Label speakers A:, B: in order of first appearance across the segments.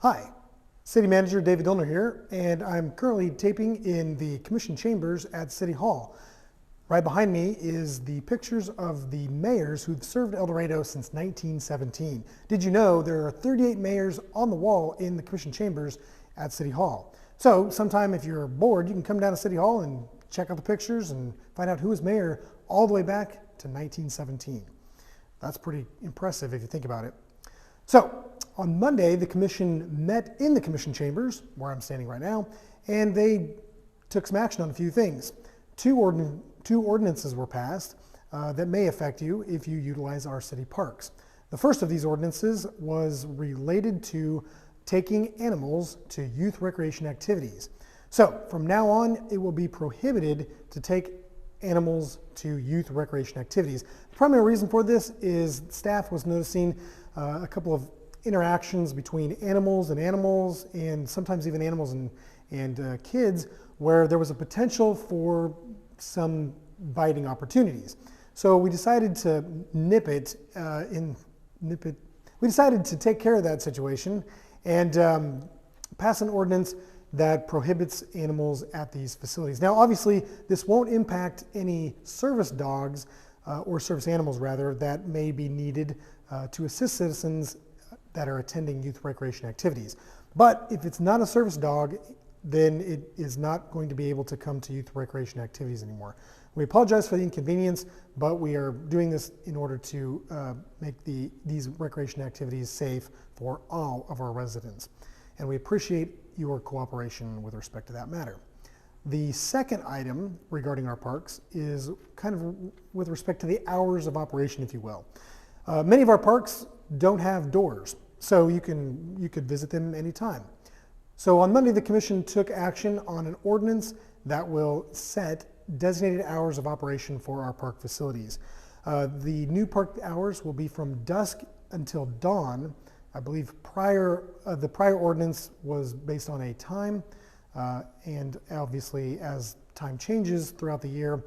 A: Hi, City Manager David Dillner here, and I'm currently taping in the Commission chambers at City Hall. Right behind me is the pictures of the mayors who've served El Dorado since 1917. Did you know there are 38 mayors on the wall in the Commission chambers at City Hall? So sometime if you're bored, you can come down to City Hall and check out the pictures and find out who was mayor all the way back to 1917. That's pretty impressive if you think about it. So on Monday, the Commission met in the Commission chambers, where I'm standing right now, and they took some action on a few things. Two ordinances were passed that may affect you if you utilize our city parks. The first of these ordinances was related to taking animals to youth recreation activities. So from now on, it will be prohibited to take animals to youth recreation activities. The primary reason for this is staff was noticing a couple of interactions between animals and sometimes even animals and kids, where there was a potential for some biting opportunities. So we decided to we decided to take care of that situation and pass an ordinance that prohibits animals at these facilities. Now, obviously, this won't impact any service dogs or service animals, rather, that may be needed to assist citizens that are attending youth recreation activities. But if it's not a service dog, then it is not going to be able to come to youth recreation activities anymore. We apologize for the inconvenience, but we are doing this in order to make these recreation activities safe for all of our residents. And we appreciate your cooperation with respect to that matter. The second item regarding our parks is kind of with respect to the hours of operation, if you will. Many of our parks don't have doors, so you could visit them anytime. So on Monday, the Commission took action on an ordinance that will set designated hours of operation for our park facilities. The new park hours will be from dusk until dawn. I believe the prior ordinance was based on a time, and obviously as time changes throughout the year,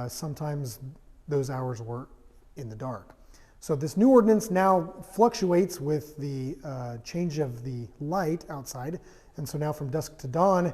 A: sometimes those hours were in the dark. So this new ordinance now fluctuates with the change of the light outside, and so now from dusk to dawn,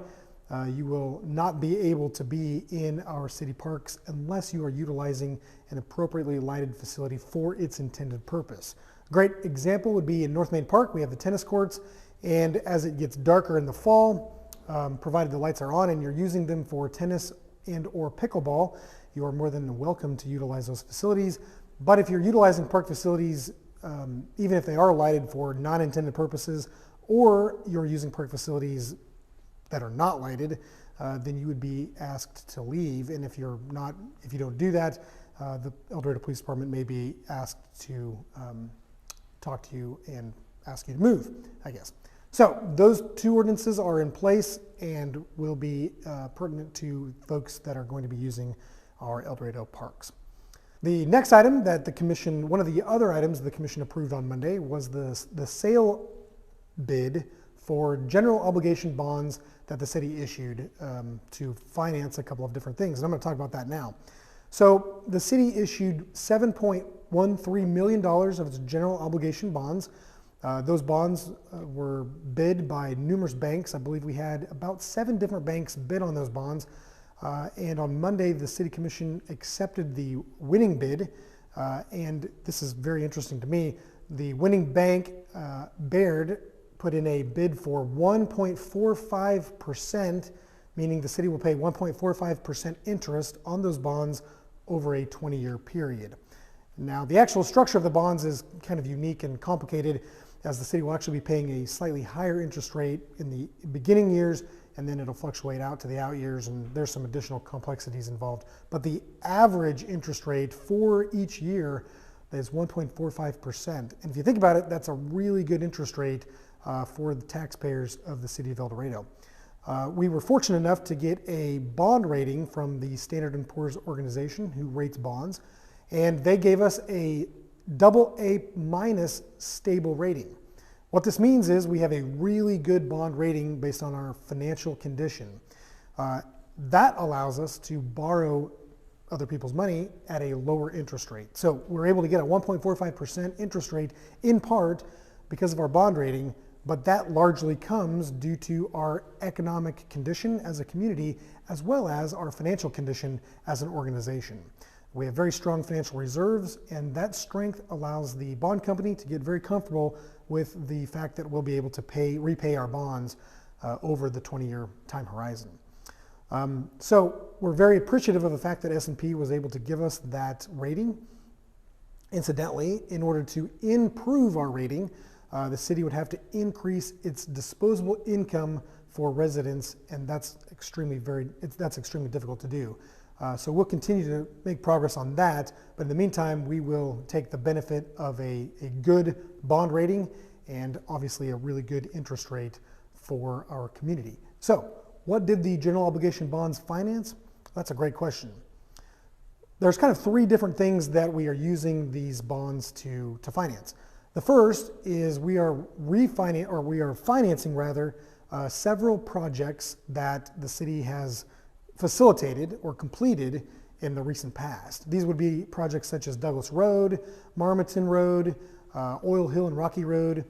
A: you will not be able to be in our city parks unless you are utilizing an appropriately lighted facility for its intended purpose. A great example would be in North Main Park. We have the tennis courts, and as it gets darker in the fall, provided the lights are on and you're using them for tennis and or pickleball, you are more than welcome to utilize those facilities. But if you're utilizing park facilities, even if they are lighted for non-intended purposes, or you're using park facilities that are not lighted, then you would be asked to leave. And if you don't do that, the El Dorado Police Department may be asked to talk to you and ask you to move, I guess. So those two ordinances are in place and will be pertinent to folks that are going to be using our El Dorado parks. The next item that the Commission, one of the other items the Commission approved on Monday was the sale bid for general obligation bonds that the city issued to finance a couple of different things. And I'm going to talk about that now. So the city issued $7.13 million of its general obligation bonds. Those bonds were bid by numerous banks. I believe we had about 7 different banks bid on those bonds. And on Monday, the City Commission accepted the winning bid. And this is very interesting to me. The winning bank, Baird, put in a bid for 1.45%, meaning the city will pay 1.45% interest on those bonds over a 20-year period. Now, the actual structure of the bonds is kind of unique and complicated, as the city will actually be paying a slightly higher interest rate in the beginning years, and then it'll fluctuate out to the out years, and there's some additional complexities involved. But the average interest rate for each year is 1.45%. And if you think about it, that's a really good interest rate for the taxpayers of the city of El Dorado. We were fortunate enough to get a bond rating from the Standard & Poor's organization who rates bonds, and they gave us a AA- stable rating. What this means is we have a really good bond rating based on our financial condition. That allows us to borrow other people's money at a lower interest rate. So we're able to get a 1.45% interest rate in part because of our bond rating, but that largely comes due to our economic condition as a community, as well as our financial condition as an organization. We have very strong financial reserves, and that strength allows the bond company to get very comfortable with the fact that we'll be able to repay our bonds over the 20-year time horizon. So we're very appreciative of the fact that S&P was able to give us that rating. Incidentally, in order to improve our rating, the city would have to increase its disposable income for residents, and that's extremely difficult to do. So we'll continue to make progress on that, but in the meantime, we will take the benefit of a good bond rating and obviously a really good interest rate for our community. So what did the general obligation bonds finance? That's a great question. There's kind of three different things that we are using these bonds to finance. The first is we are financing several projects that the city has facilitated or completed in the recent past. These would be projects such as Douglas Road, Marmaton Road, Oil Hill and Rocky Road.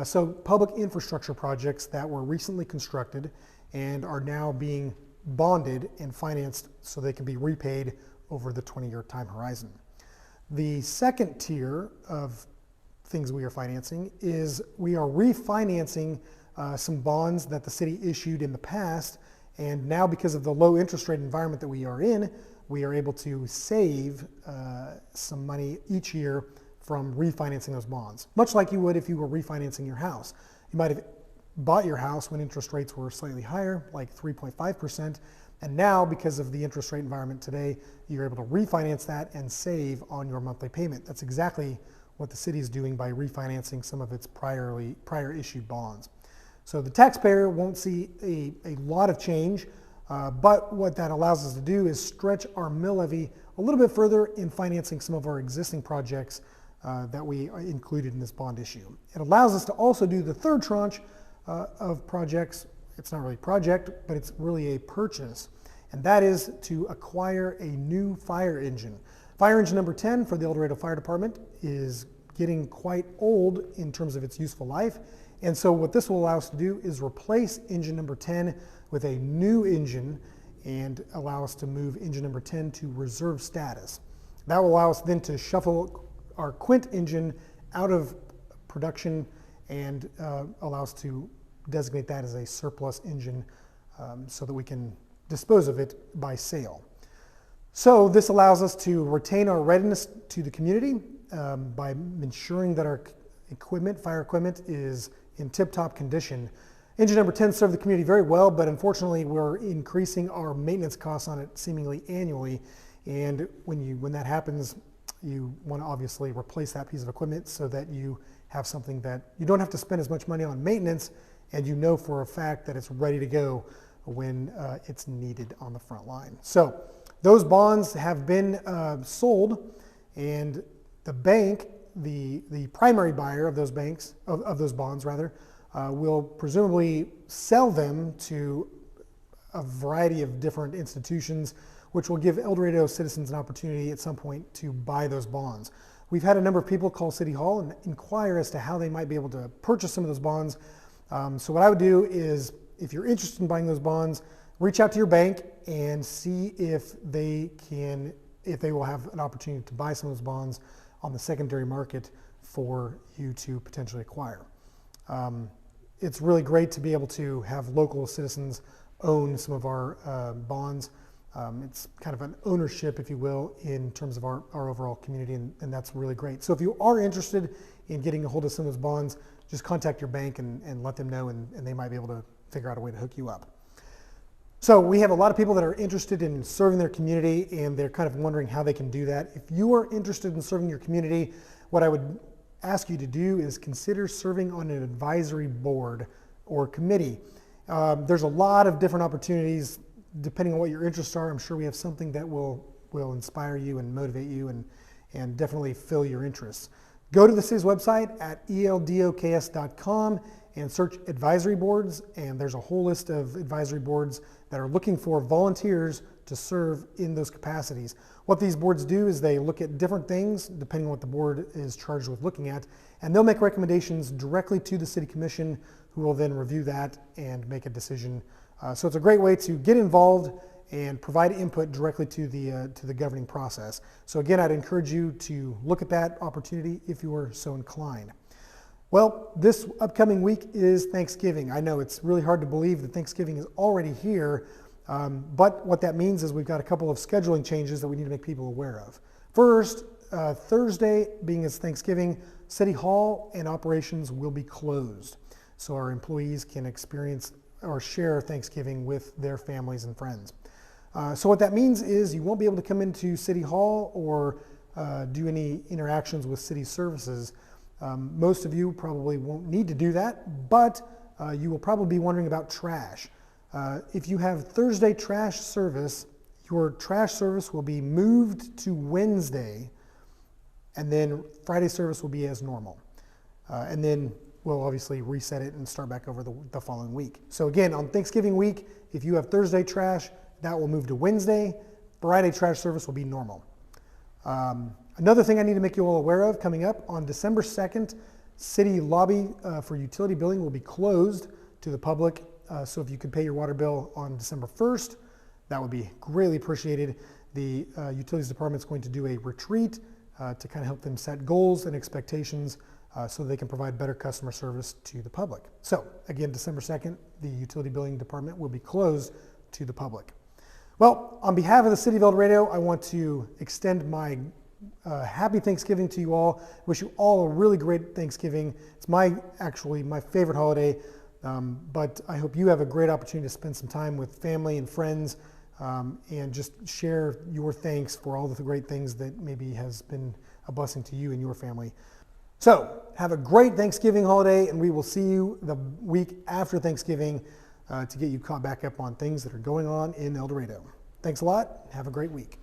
A: So public infrastructure projects that were recently constructed and are now being bonded and financed so they can be repaid over the 20-year time horizon. The second tier of things we are financing is we are refinancing some bonds that the city issued in the past, and now because of the low interest rate environment that we are in, we are able to save some money each year from refinancing those bonds, much like you would if you were refinancing your house. You might have bought your house when interest rates were slightly higher, like 3.5%, and now because of the interest rate environment today, you're able to refinance that and save on your monthly payment. That's exactly what the city is doing by refinancing some of its prior issued bonds. So the taxpayer won't see a lot of change, but what that allows us to do is stretch our mill levy a little bit further in financing some of our existing projects that we included in this bond issue. It allows us to also do the third tranche of projects. It's not really a project, but it's really a purchase, and that is to acquire a new fire engine. Fire engine number 10 for the El Dorado Fire Department is getting quite old in terms of its useful life, and so what this will allow us to do is replace engine number 10 with a new engine and allow us to move engine number 10 to reserve status. That will allow us then to shuffle our Quint engine out of production and allow us to designate that as a surplus engine so that we can dispose of it by sale. So this allows us to retain our readiness to the community by ensuring that our fire equipment is in tip-top condition. Engine number 10 served the community very well, but unfortunately we're increasing our maintenance costs on it seemingly annually. And when that happens, you want to obviously replace that piece of equipment so that you have something that you don't have to spend as much money on maintenance, and you know for a fact that it's ready to go when it's needed on the front line. So those bonds have been sold, and the bank, the primary buyer of those bonds rather, will presumably sell them to a variety of different institutions, which will give El Dorado citizens an opportunity at some point to buy those bonds. We've had a number of people call City Hall and inquire as to how they might be able to purchase some of those bonds. So what I would do is, if you're interested in buying those bonds, reach out to your bank and see if they will have an opportunity to buy some of those bonds on the secondary market for you to potentially acquire. It's really great to be able to have local citizens own some of our bonds. It's kind of an ownership, if you will, in terms of our overall community, and that's really great. So if you are interested in getting a hold of some of those bonds, just contact your bank and let them know, and they might be able to figure out a way to hook you up. So we have a lot of people that are interested in serving their community, and they're kind of wondering how they can do that. If you are interested in serving your community, what I would ask you to do is consider serving on an advisory board or committee. There's a lot of different opportunities depending on what your interests are. I'm sure we have something that will inspire you and motivate you and definitely fill your interests. Go to the city's website at eldoks.com and search advisory boards, and there's a whole list of advisory boards that are looking for volunteers to serve in those capacities. What these boards do is they look at different things depending on what the board is charged with looking at, and they'll make recommendations directly to the City Commission, who will then review that and make a decision. So it's a great way to get involved and provide input directly to the governing process. So again, I'd encourage you to look at that opportunity if you are so inclined. Well, this upcoming week is Thanksgiving. I know it's really hard to believe that Thanksgiving is already here, but what that means is we've got a couple of scheduling changes that we need to make people aware of. First, Thursday, being as Thanksgiving, City Hall and operations will be closed, so our employees can experience or share Thanksgiving with their families and friends. So what that means is you won't be able to come into City Hall or do any interactions with city services. Most of you probably won't need to do that, but you will probably be wondering about trash. If you have Thursday trash service, your trash service will be moved to Wednesday, and then Friday service will be as normal. And then we'll obviously reset it and start back over the following week. So again, on Thanksgiving week, if you have Thursday trash, that will move to Wednesday. Friday trash service will be normal. Another thing I need to make you all aware of coming up on December 2nd, city lobby for utility billing will be closed to the public. So if you could pay your water bill on December 1st, that would be greatly appreciated. The utilities department is going to do a retreat to kind of help them set goals and expectations so they can provide better customer service to the public. So again, December 2nd, the utility billing department will be closed to the public. Well, on behalf of the City of El Dorado, I want to extend my happy Thanksgiving to you all. Wish you all a really great Thanksgiving. It's actually my favorite holiday, but I hope you have a great opportunity to spend some time with family and friends and just share your thanks for all the great things that maybe has been a blessing to you and your family. So have a great Thanksgiving holiday, and we will see you the week after Thanksgiving to get you caught back up on things that are going on in El Dorado. Thanks a lot. Have a great week.